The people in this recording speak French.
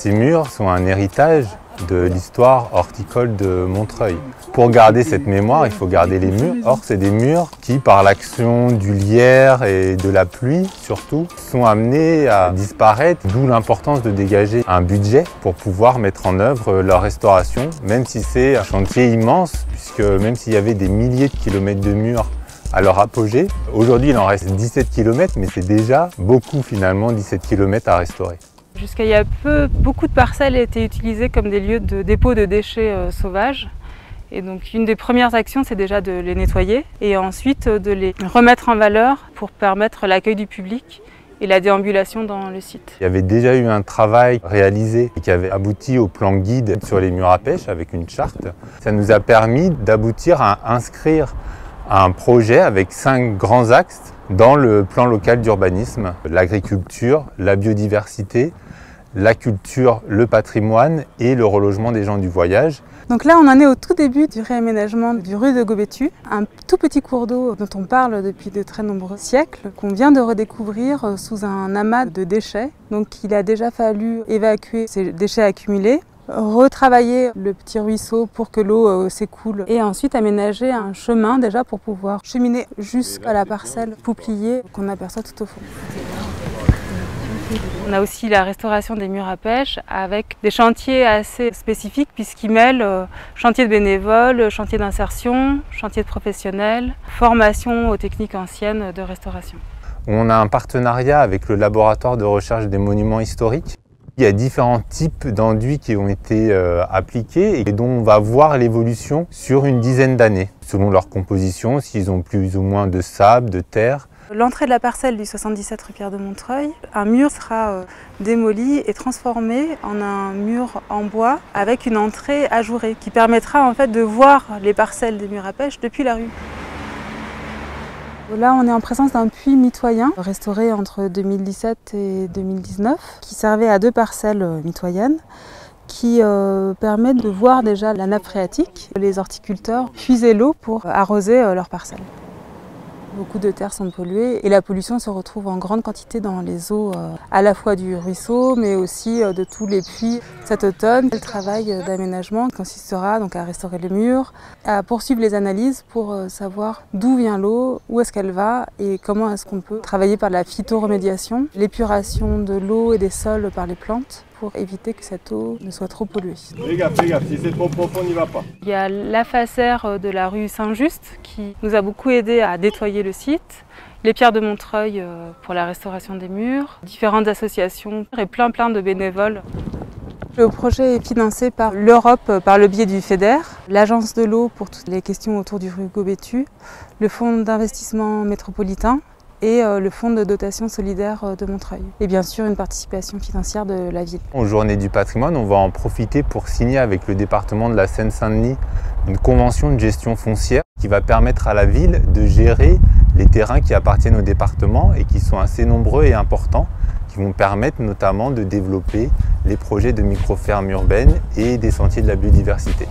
Ces murs sont un héritage de l'histoire horticole de Montreuil. Pour garder cette mémoire, il faut garder les murs. Or, c'est des murs qui, par l'action du lierre et de la pluie surtout, sont amenés à disparaître, d'où l'importance de dégager un budget pour pouvoir mettre en œuvre leur restauration, même si c'est un chantier immense, puisque même s'il y avait des milliers de kilomètres de murs à leur apogée, aujourd'hui il en reste 17 km, mais c'est déjà beaucoup finalement, 17 km à restaurer. Jusqu'à il y a peu, beaucoup de parcelles étaient utilisées comme des lieux de dépôt de déchets sauvages. Et donc une des premières actions, c'est déjà de les nettoyer et ensuite de les remettre en valeur pour permettre l'accueil du public et la déambulation dans le site. Il y avait déjà eu un travail réalisé qui avait abouti au plan guide sur les murs à pêche avec une charte. Ça nous a permis d'aboutir à inscrire un projet avec 5 grands axes dans le plan local d'urbanisme: l'agriculture, la biodiversité, la culture, le patrimoine et le relogement des gens du voyage. Donc là, on en est au tout début du réaménagement du rue de Gobettu, un tout petit cours d'eau dont on parle depuis de très nombreux siècles, qu'on vient de redécouvrir sous un amas de déchets. Donc il a déjà fallu évacuer ces déchets accumulés, retravailler le petit ruisseau pour que l'eau s'écoule et ensuite aménager un chemin déjà pour pouvoir cheminer jusqu'à la parcelle pouplier qu'on aperçoit tout au fond. On a aussi la restauration des murs à pêche avec des chantiers assez spécifiques puisqu'ils mêlent chantier de bénévoles, chantier d'insertion, chantier de professionnels, formation aux techniques anciennes de restauration. On a un partenariat avec le laboratoire de recherche des monuments historiques. Il y a différents types d'enduits qui ont été appliqués et dont on va voir l'évolution sur une dizaine d'années, selon leur composition, s'ils ont plus ou moins de sable, de terre. L'entrée de la parcelle du 77 rue Pierre de Montreuil, un mur sera démoli et transformé en un mur en bois avec une entrée ajourée qui permettra en fait de voir les parcelles des murs à pêche depuis la rue. Là, on est en présence d'un puits mitoyen restauré entre 2017 et 2019 qui servait à 2 parcelles mitoyennes qui permet de voir déjà la nappe phréatique. Les horticulteurs puisaient l'eau pour arroser leurs parcelles. Beaucoup de terres sont polluées et la pollution se retrouve en grande quantité dans les eaux à la fois du ruisseau mais aussi de tous les puits. Cet automne, le travail d'aménagement consistera donc à restaurer les murs, à poursuivre les analyses pour savoir d'où vient l'eau, où est-ce qu'elle va et comment est-ce qu'on peut travailler par la phytoremédiation, l'épuration de l'eau et des sols par les plantes, pour éviter que cette eau ne soit trop polluée. Fais gaffe, si c'est trop profond, on n'y va pas. Il y a la facère de la rue Saint-Just qui nous a beaucoup aidé à nettoyer le site, les Pierres de Montreuil pour la restauration des murs, différentes associations et plein de bénévoles. Le projet est financé par l'Europe par le biais du FEDER, l'Agence de l'eau pour toutes les questions autour du rue Gobettu, le Fonds d'investissement métropolitain et le fonds de dotation solidaire de Montreuil. Et bien sûr une participation financière de la ville. Aux Journées du patrimoine, on va en profiter pour signer avec le département de la Seine-Saint-Denis une convention de gestion foncière qui va permettre à la ville de gérer les terrains qui appartiennent au département et qui sont assez nombreux et importants, qui vont permettre notamment de développer les projets de micro-fermes urbaines et des sentiers de la biodiversité.